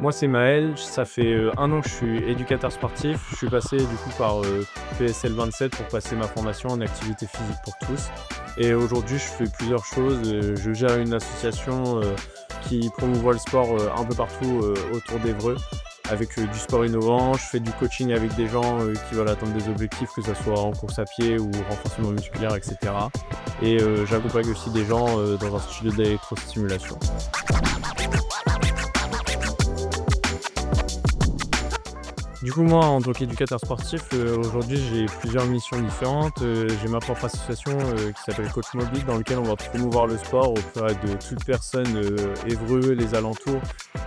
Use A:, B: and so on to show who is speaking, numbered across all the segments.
A: Moi, c'est Maël, ça fait 1 an que je suis éducateur sportif. Je suis passé du coup par PSL 27 pour passer ma formation en activité physique pour tous. Et aujourd'hui, je fais plusieurs choses. Je gère une association qui promouvoit le sport un peu partout autour d'Évreux avec du sport innovant. Je fais du coaching avec des gens qui veulent atteindre des objectifs, que ce soit en course à pied ou renforcement musculaire, etc. Et j'accompagne aussi des gens dans un studio d'électrostimulation. Du coup, moi, en tant qu'éducateur sportif, aujourd'hui, j'ai plusieurs missions différentes. J'ai ma propre association qui s'appelle Coach Mobile, dans lequel on va promouvoir le sport auprès de toute personne Évreux, les alentours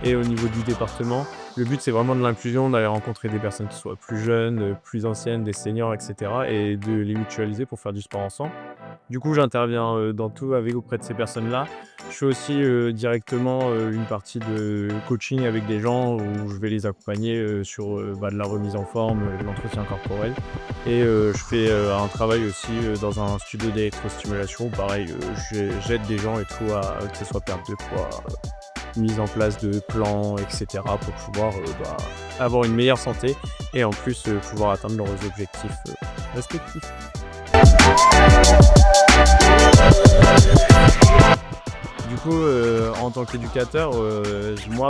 A: et au niveau du département. Le but, c'est vraiment de l'inclusion, d'aller rencontrer des personnes qui soient plus jeunes, plus anciennes, des seniors, etc. et de les mutualiser pour faire du sport ensemble. Du coup, j'interviens dans tout avec auprès de ces personnes-là. Je fais aussi directement une partie de coaching avec des gens où je vais les accompagner sur de la remise en forme, de l'entretien corporel. Et je fais un travail aussi dans un studio d'électrostimulation. Pareil, j'aide des gens et tout à que ce soit perte de poids, mise en place de plans, etc. pour pouvoir avoir une meilleure santé et en plus pouvoir atteindre leurs objectifs respectifs. Du coup, en tant qu'éducateur,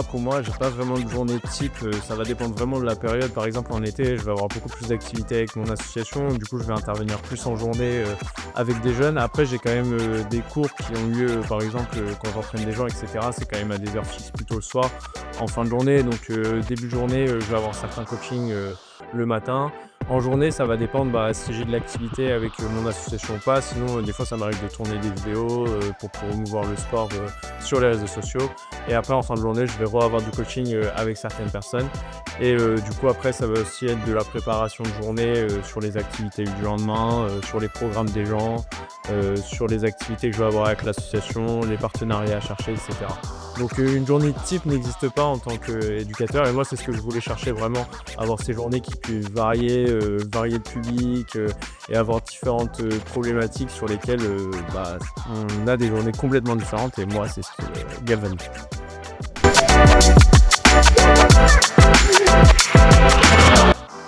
A: pour moi, j'ai pas vraiment de journée type. Ça va dépendre vraiment de la période. Par exemple, en été, je vais avoir beaucoup plus d'activités avec mon association. Du coup, je vais intervenir plus en journée avec des jeunes. Après, j'ai quand même des cours qui ont lieu, par exemple, quand j'entraîne des gens, etc. C'est quand même à des heures fixes, plutôt le soir, en fin de journée. Donc, début de journée, je vais avoir certains coachings le matin. En journée, ça va dépendre si j'ai de l'activité avec mon association ou pas. Sinon, des fois, ça m'arrive de tourner des vidéos pour promouvoir le sport sur les réseaux sociaux. Et après, en fin de journée, je vais avoir du coaching avec certaines personnes. Et du coup, après, ça va aussi être de la préparation de journée sur les activités du lendemain, sur les programmes des gens, sur les activités que je vais avoir avec l'association, les partenariats à chercher, etc. Donc une journée type n'existe pas en tant qu'éducateur et moi c'est ce que je voulais chercher vraiment, avoir ces journées qui puissent varier le public et avoir différentes problématiques sur lesquelles on a des journées complètement différentes et moi c'est ce qui galvanise.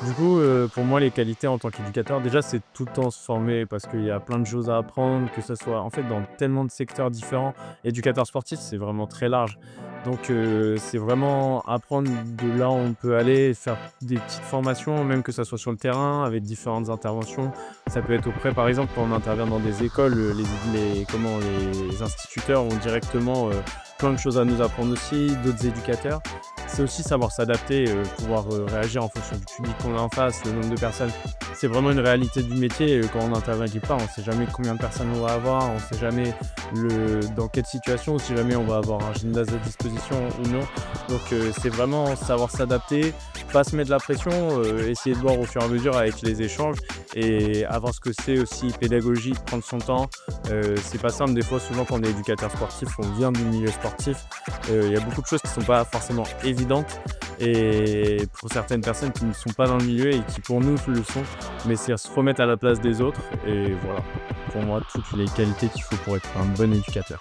A: Du coup, pour moi, les qualités en tant qu'éducateur, déjà, c'est tout le temps se former parce qu'il y a plein de choses à apprendre, que ce soit en fait dans tellement de secteurs différents. Éducateur sportif, c'est vraiment très large. Donc, c'est vraiment apprendre de là où on peut aller, faire des petites formations, même que ça soit sur le terrain, avec différentes interventions. Ça peut être auprès, par exemple, quand on intervient dans des écoles, les instituteurs ont directement plein de choses à nous apprendre aussi, d'autres éducateurs. C'est aussi savoir s'adapter, pouvoir réagir en fonction du public qu'on a en face, le nombre de personnes. C'est vraiment une réalité du métier. Quand on intervient quelque part, on ne sait jamais combien de personnes on va avoir, on ne sait jamais dans quelle situation, si jamais on va avoir un gymnase à disposition ou non. Donc c'est vraiment savoir s'adapter, pas se mettre de la pression, essayer de voir au fur et à mesure avec les échanges et avoir ce que c'est aussi pédagogique, prendre son temps. C'est pas simple des fois, souvent quand on est éducateur sportif, on vient du milieu sportif. Il y a beaucoup de choses qui ne sont pas forcément évidentes et pour certaines personnes qui ne sont pas dans le milieu et qui pour nous le sont, mais c'est à se remettre à la place des autres et voilà, pour moi toutes les qualités qu'il faut pour être un bon éducateur.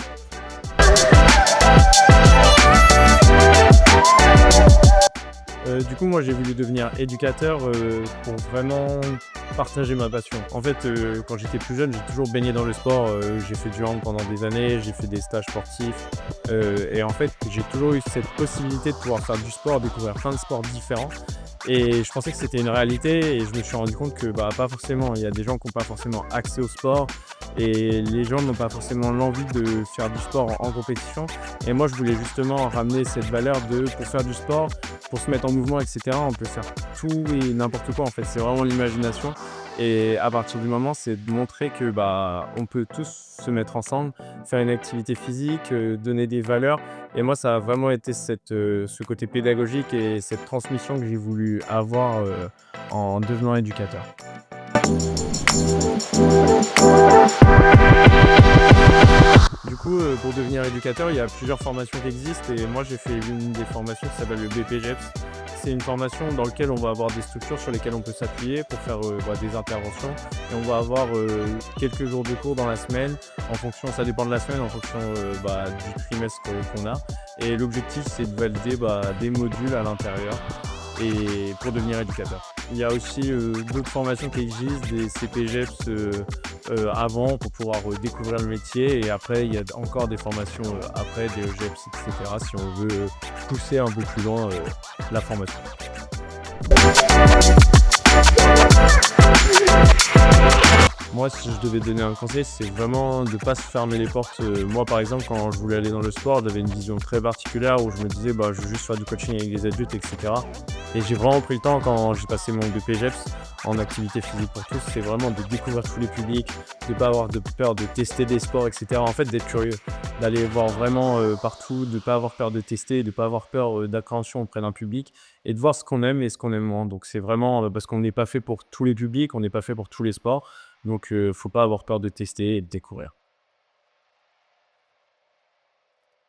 A: Du coup, moi, j'ai voulu devenir éducateur pour vraiment partager ma passion. En fait, quand j'étais plus jeune, j'ai toujours baigné dans le sport. J'ai fait du hand pendant des années, j'ai fait des stages sportifs. Et en fait, j'ai toujours eu cette possibilité de pouvoir faire du sport, découvrir plein de sports différents. Et je pensais que c'était une réalité et je me suis rendu compte que pas forcément. Il y a des gens qui n'ont pas forcément accès au sport et les gens n'ont pas forcément l'envie de faire du sport en compétition. Et moi, je voulais justement ramener cette valeur pour faire du sport, pour se mettre en mouvement, etc. On peut faire tout et n'importe quoi en fait. C'est vraiment l'imagination. Et à partir du moment, c'est de montrer que on peut tous se mettre ensemble, faire une activité physique, donner des valeurs. Et moi, ça a vraiment été ce côté pédagogique et cette transmission que j'ai voulu avoir en devenant éducateur. Du coup, pour devenir éducateur, il y a plusieurs formations qui existent et moi j'ai fait une des formations qui s'appelle le BPGEPS. c'est une formation dans laquelle on va avoir des structures sur lesquelles on peut s'appuyer pour faire, des interventions et on va avoir, quelques jours de cours dans la semaine en fonction ça dépend de la semaine, en fonction, du trimestre, qu'on a et l'objectif, c'est de valider, des modules à l'intérieur et pour devenir éducateur. Il y a aussi, d'autres formations qui existent, des CPGEPS, avant pour pouvoir, découvrir le métier et après il y a encore des formations, après, des EGEPS et cetera si on veut, pousser un peu plus loin, la formation. Moi, si je devais donner un conseil, c'est vraiment de ne pas se fermer les portes. Moi, par exemple, quand je voulais aller dans le sport, j'avais une vision très particulière où je me disais, je veux juste faire du coaching avec des adultes, etc. Et j'ai vraiment pris le temps quand j'ai passé mon BPGEPS en activité physique pour tous, c'est vraiment de découvrir tous les publics, de ne pas avoir de peur de tester des sports, etc. En fait, d'être curieux, d'aller voir vraiment partout, de ne pas avoir peur de tester, de ne pas avoir peur d'appréhension auprès d'un public et de voir ce qu'on aime et ce qu'on aime moins. Donc, c'est vraiment parce qu'on n'est pas fait pour tous les publics, on n'est pas fait pour tous les sports. Donc, faut pas avoir peur de tester et de découvrir.